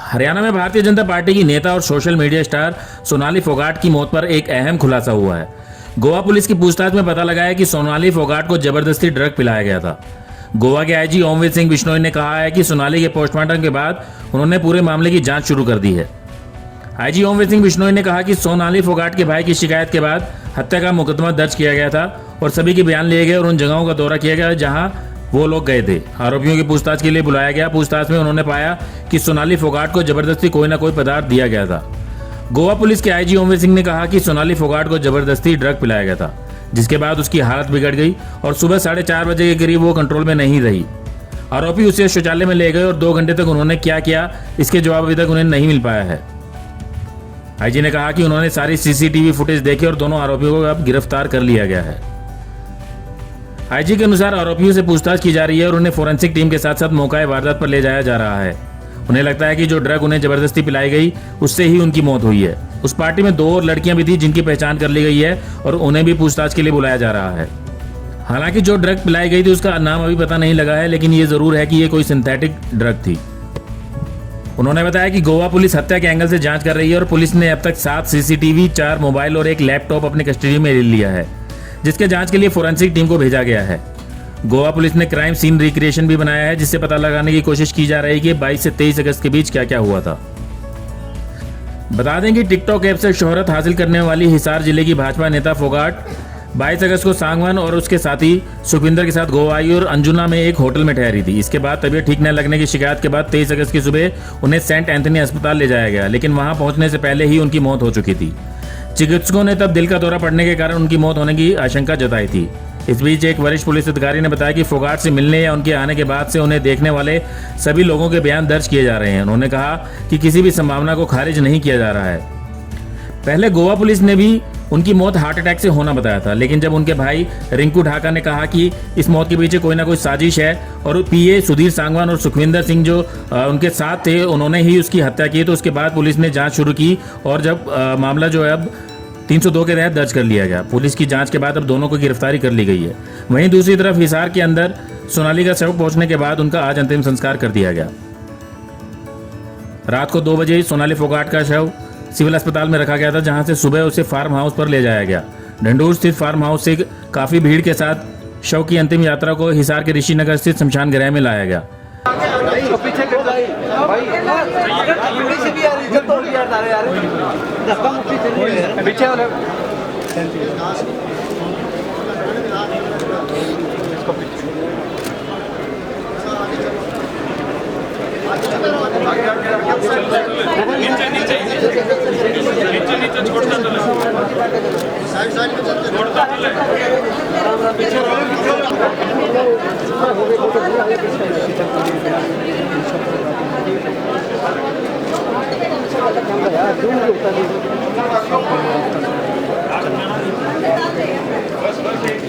हरियाणा में भारतीय जनता पार्टी की नेता और social media star Sonali Phogat की मौत पर एक अहम खुलासा हुआ है। गोवा पुलिस की पूछताछ में पता लगा है कि सोनाली फोगाट को जबरदस्ती ड्रग पिलाया गया था। गोवा के आईजी ओमवीर सिंह बिश्नोई ने कहा है कि सोनाली के पोस्टमार्टम के बाद उन्होंने पूरे मामले की जांच शुरू कर दी है। आईजी ओमवीर सिंह बिश्नोई ने कहा कि सोनाली फोगाट के भाई की शिकायत के बाद हत्या का मुकदमा दर्ज किया गया था और सभी के बयान लिए गए और उन जगहों का दौरा किया गया जहां वो लोग गए थे। आरोपियों की पूछताछ के लिए बुलाया गया। पूछताछ में उन्होंने पाया कि सोनाली फोगाट को जबरदस्ती कोई ना कोई पदार्थ दिया गया था। गोवा पुलिस के आईजी ओमवीर सिंह ने कहा कि सोनाली फोगाट को जबरदस्ती ड्रग पिलाया गया था, जिसके बाद उसकी हालत बिगड़ गई और सुबह 4:30 बजे के करीब वो कंट्रोल में नहीं रही। आरोपी उसे शौचालय में ले गए और 2 घंटे तक उन्होंने क्या किया इसके जवाब अभी तक उन्हें नहीं मिल पाया है। आईजी ने कहा कि उन्होंने सारी सीसीटीवी फुटेज देखी और दोनों आरोपियों को अब गिरफ्तार कर लिया गया है। आईजी के अनुसार आरोपियों से पूछताछ की जा रही है और उन्हें फोरेंसिक टीम के साथ साथ मौका वारदात पर ले जाया जा रहा है। उन्हें लगता है कि जो ड्रग उन्हें जबरदस्ती पिलाई गई उससे ही उनकी मौत हुई है। उस पार्टी में 2 और लड़कियां भी थी जिनकी पहचान कर ली गई है और उन्हें भी पूछताछ के लिए बुलाया जा रहा है। हालांकि जो ड्रग पिलाई गई थी उसका नाम अभी पता नहीं लगा है, लेकिन ये जरूर है कि ये कोई सिंथेटिक ड्रग थी। उन्होंने बताया कि गोवा पुलिस हत्या के एंगल से जांच कर रही है और पुलिस ने अब तक 7 सीसीटीवी, 4 मोबाइल और 1 लैपटॉप अपनी कस्टडी में ले लिया है, जिसके जांच के लिए फोरेंसिक टीम को भेजा गया है। गोवा पुलिस ने क्राइम सीन रिक्रिएशन भी बनाया है, जिससे पता लगाने की कोशिश की जा रही है कि 22 से 23 अगस्त के बीच क्या क्या हुआ था। बता दें कि टिकटॉक ऐप से शोहरत हासिल करने वाली हिसार जिले की भाजपा नेता फोगाट 22 अगस्त को सांगवान और उसके साथी सुखविंदर के साथ गोवा आई और अंजुना में एक होटल में ठहरी थी। इसके बाद तबीयत ठीक न लगने की शिकायत के बाद 23 अगस्त की सुबह उन्हें सेंट एंथनी अस्पताल ले जाया गया, लेकिन वहां पहुंचने से पहले ही उनकी मौत हो चुकी थी। चिकित्सकों ने तब दिल का दौरा पड़ने के कारण उनकी मौत होने की आशंका जताई थी। इस बीच एक वरिष्ठ पुलिस अधिकारी ने बताया कि फोगाट से मिलने या उनके आने के बाद से उन्हें देखने वाले सभी लोगों के बयान दर्ज किए जा रहे हैं। उन्होंने कहा कि किसी भी संभावना को खारिज नहीं किया जा रहा है। पहले गोवा पुलिस ने भी उनकी मौत हार्ट अटैक से होना बताया था, लेकिन जब उनके भाई रिंकू ढाका ने कहा कि इस मौत के पीछे कोई ना कोई साजिश है और पीए सुधीर सांगवान और सुखविंदर सिंह जो उनके साथ थे उन्होंने ही उसकी हत्या की, तो उसके बाद पुलिस ने जांच शुरू की और जब मामला जो है अब 302 के तहत दर्ज कर लिया गया। पुलिस की जांच के बाद अब दोनों को गिरफ्तारी कर ली गई है। वहीं दूसरी तरफ हिसार के अंदर सोनाली का शव पहुंचने के बाद उनका आज अंतिम संस्कार कर दिया गया। रात को 2 बजे सोनाली फोगाट का शव सिविल अस्पताल में रखा गया था, जहां से सुबह उसे फार्म हाउस पर ले जाया गया। ढंढूर स्थित फार्म हाउस से काफी भीड़ के साथ शव की अंतिम यात्रा को हिसार के ऋषिनगर स्थित शमशान गृह में लाया गया।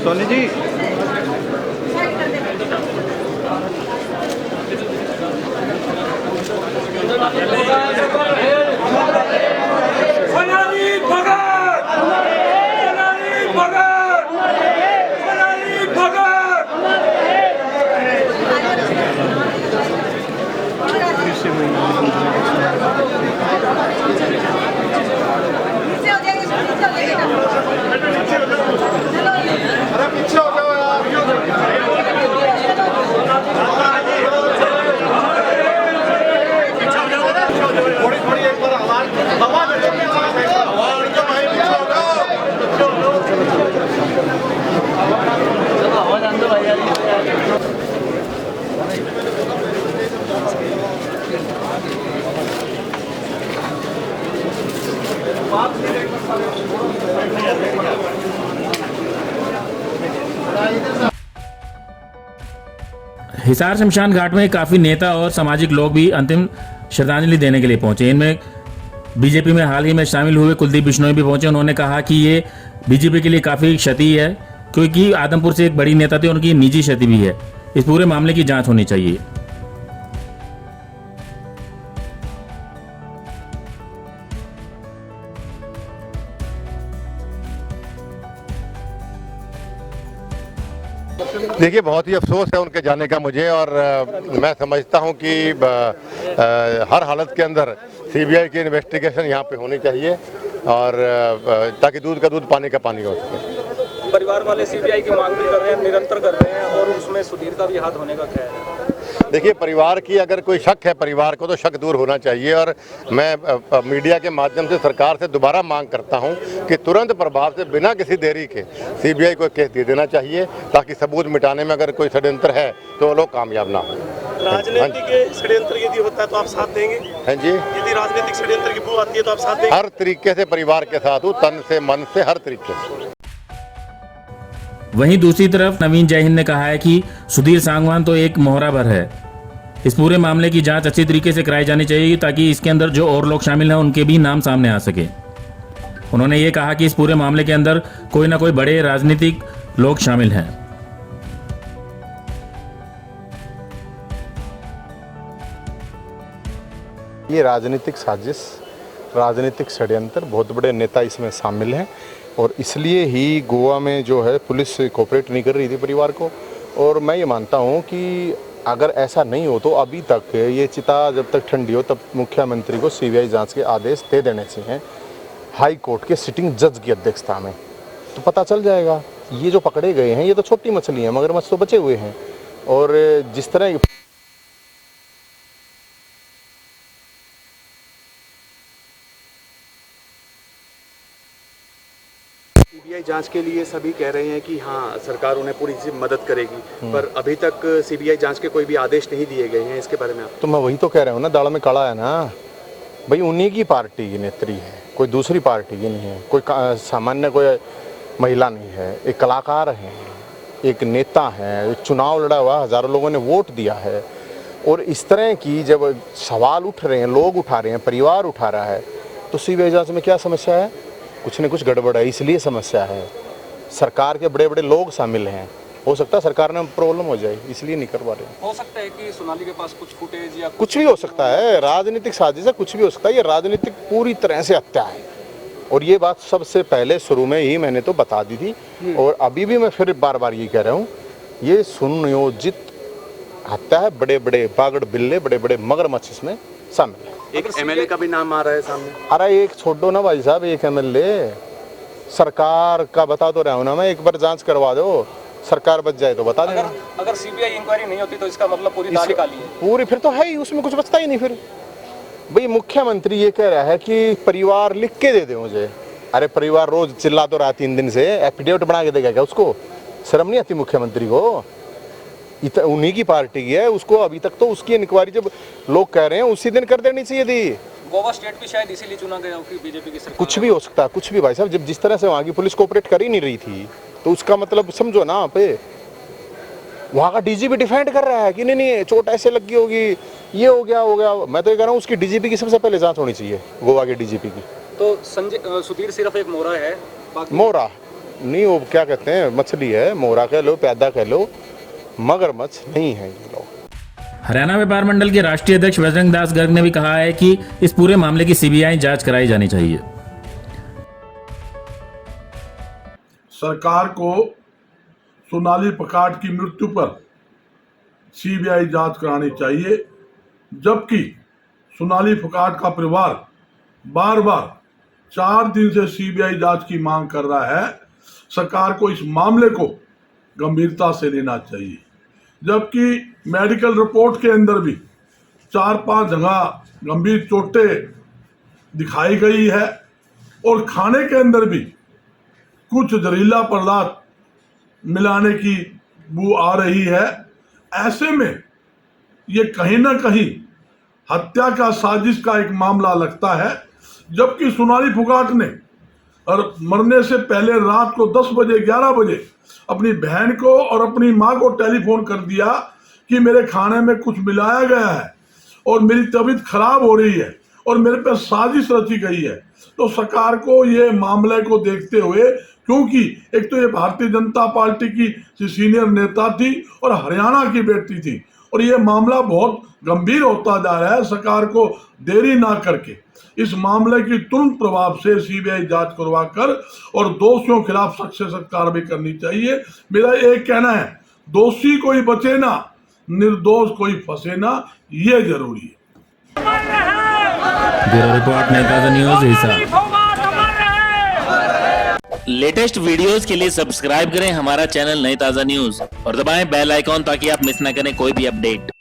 सोनी जी सोनाली फोगाट, सोनाली फोगाट, सोनाली फोगाट। हिसार शमशान घाट में काफी नेता और सामाजिक लोग भी अंतिम श्रद्धांजलि देने के लिए पहुंचे। इनमें बीजेपी में हाल ही में शामिल हुए कुलदीप बिश्नोई भी पहुंचे। उन्होंने कहा कि ये बीजेपी के लिए काफी क्षति है, क्योंकि आदमपुर से एक बड़ी नेता थे, उनकी निजी क्षति भी है। इस पूरे मामले की जांच होनी चाहिए। देखिए, बहुत ही अफसोस है उनके जाने का मुझे, और मैं समझता हूं कि हर हालत के अंदर सीबीआई की इन्वेस्टिगेशन यहाँ पे होनी चाहिए और ताकि दूध का दूध पानी का पानी हो सके। परिवार वाले सीबीआई की मांग भी कर रहे हैं, निरंतर कर रहे हैं, और उसमें सुधीर का भी हाथ होने का ख्याल है। देखिए, परिवार की अगर कोई शक है परिवार को, तो शक दूर होना चाहिए। और मैं मीडिया के माध्यम से सरकार से दोबारा मांग करता हूं कि तुरंत प्रभाव से बिना किसी देरी के सीबीआई को केस दे देना चाहिए, ताकि सबूत मिटाने में अगर कोई षड्यंत्र है तो वो लोग कामयाब ना हो। राजनीतिक षड्यंत्र यदि होता है तो आप साथ देंगे? हाँ जी, यदि राजनीतिक षड्यंत्र की बू आती है तो आप साथ देंगे? हर तरीके से परिवार के साथ हूँ, तन से मन से, हर तरीके से। वहीं दूसरी तरफ नवीन जयहिंद ने कहा है कि सुधीर सांगवान तो एक मोहरा भर है। इस पूरे मामले की जांच अच्छी तरीके से कराई जानी चाहिए, ताकि इसके अंदर जो और लोग शामिल हैं उनके भी नाम सामने आ सके। उन्होंने ये कहा कि इस पूरे मामले के अंदर कोई ना कोई बड़े राजनीतिक लोग शामिल हैं। ये राजनीतिक साजिश, राजनीतिक षड्यंत्र, बहुत बड़े नेता इसमें शामिल हैं और इसलिए ही गोवा में जो है पुलिस कोऑपरेट नहीं कर रही थी परिवार को। और मैं ये मानता हूँ कि अगर ऐसा नहीं हो तो अभी तक ये चिता जब तक ठंडी हो तब मुख्यमंत्री को सीबीआई जांच के आदेश दे देने चाहिए हाई कोर्ट के सिटिंग जज की अध्यक्षता में, तो पता चल जाएगा। ये जो पकड़े गए हैं ये तो छोटी मछली हैं, मगरमच्छ तो बचे हुए हैं। और जिस तरह सीबीआई जांच के लिए सभी कह रहे हैं कि हाँ सरकार उन्हें पूरी सी मदद करेगी, पर अभी तक सीबीआई जांच के कोई भी आदेश नहीं दिए गए हैं। इसके बारे में आप? तो मैं वही तो कह रहा हूँ ना, दाढ़ में कड़ा है ना भाई, उन्हीं की पार्टी की नेत्री है, कोई दूसरी पार्टी की नहीं है, कोई सामान्य कोई महिला नहीं है, एक कलाकार है, एक नेता है, एक चुनाव लड़ा हुआ, हजारों लोगों ने वोट दिया है। और इस तरह की जब सवाल उठ रहे हैं, लोग उठा रहे हैं, परिवार उठा रहा है, तो सीबीआई जांच में क्या समस्या है? कुछ न कुछ गड़बड़ है, इसलिए समस्या है। सरकार के बड़े बड़े लोग शामिल हैं, हो सकता है सरकार में प्रॉब्लम हो जाए, इसलिए नहीं करवा रहे। हो सकता है कि सोनाली के पास कुछ फुटेज या कुछ भी हो सकता है, राजनीतिक साजिश है, कुछ भी हो सकता है। ये राजनीतिक पूरी तरह से हत्या है और ये बात सबसे पहले शुरू में ही मैंने तो बता दी थी और अभी भी मैं फिर बार बार ये कह रहा हूँ, ये सुनियोजित हत्या है। बड़े बड़े बागड़ बिल्ले, बड़े बड़े मगरमच्छ इसमें शामिल है। एक एमएलए का भी नाम आ रहा है सामने। अरे एक छोड़ो ना भाई साहब, एक एमएलए सरकार का बता तो रहा हूँ ना मैं, एक बार जांच करवा दो, सरकार बच जाए तो बता देना। अगर सीबीआई इंक्वायरी नहीं होती तो इसका मतलब पूरी दाल काली है। पूरी फिर तो है ही, उसमें कुछ बचता ही नहीं। फिर भाई मुख्यमंत्री ये कह रहा है कि परिवार लिख के दे दे मुझे। अरे परिवार रोज चिल्ला तो रहा 3 दिन से, एफिडेविट बना के देगा क्या उसको? शर्म नहीं आती मुख्यमंत्री को? उन्हीं की पार्टी की है, उसको अभी तक तो उसकी इंक्वायरी जब लोग कह रहे हैं उसी दिन कर देनी चाहिए थी। गोवा स्टेट भी शायद इसीलिए चुना गया हो कि बीजेपी की सरकार। कुछ भी हो सकता है, कुछ भी भाई साहब। जब जिस तरह से वहाँ की पुलिस कोऑपरेट कर ही नहीं रही थी तो उसका मतलब समझो ना आप, वहाँ का डीजीपी डिफेंड कर रहा है कि नहीं चोट ऐसे लगी होगी, ये हो गया। मैं तो ये कह रहा हूँ उसकी डीजीपी की सबसे पहले जांच होनी चाहिए, गोवा के डीजीपी की। तो सुधीर सिर्फ एक मोहरा है, मोहरा नहीं, वो क्या कहते हैं, मछली है। मोहरा कह लो, पैदा कह लो, मगरमच्छ नहीं है ये लोग। हरियाणा व्यापार मंडल के राष्ट्रीय अध्यक्ष बजरंग दास गर्ग ने भी कहा है कि इस पूरे मामले की सीबीआई जांच कराई जानी चाहिए। सरकार को सोनाली फोगाट की मृत्यु पर सीबीआई जांच करानी चाहिए, जबकि सोनाली फोगाट का परिवार बार बार 4 दिन से सीबीआई जांच की मांग कर रहा है। सरकार को इस मामले को गंभीरता से लेना चाहिए, जबकि मेडिकल रिपोर्ट के अंदर भी 4-5 जगह गंभीर चोटें दिखाई गई है और खाने के अंदर भी कुछ जहरीला पदार्थ मिलाने की बू आ रही है। ऐसे में ये कहीं ना कहीं हत्या का साजिश का एक मामला लगता है, जबकि सोनाली फोगाट ने और मरने से पहले रात को 10 बजे 11 बजे अपनी बहन को और अपनी माँ को टेलीफोन कर दिया कि मेरे खाने में कुछ मिलाया गया है और मेरी तबीयत खराब हो रही है और मेरे पे साजिश रची गई है। तो सरकार को ये मामले को देखते हुए, क्योंकि एक तो ये भारतीय जनता पार्टी की सीनियर नेता थी और हरियाणा की बेटी थी और ये मामला बहुत गंभीर होता जा रहा है, सरकार को देरी ना करके इस मामले की तुरंत प्रभाव से सीबीआई जांच करवाकर और दोषियों के खिलाफ सख्त से सख्त कार्रवाई करनी चाहिए। मेरा एक कहना है, दोषी कोई बचे ना, निर्दोष कोई फंसे ना, ये जरूरी है। ब्यूरो रिपोर्ट नई ताज़ा न्यूज हिसार। लेटेस्ट वीडियोस के लिए सब्सक्राइब करें हमारा चैनल नई ताज़ा न्यूज और दबाएं बेल आइकॉन ताकि आप मिस न करें कोई भी अपडेट।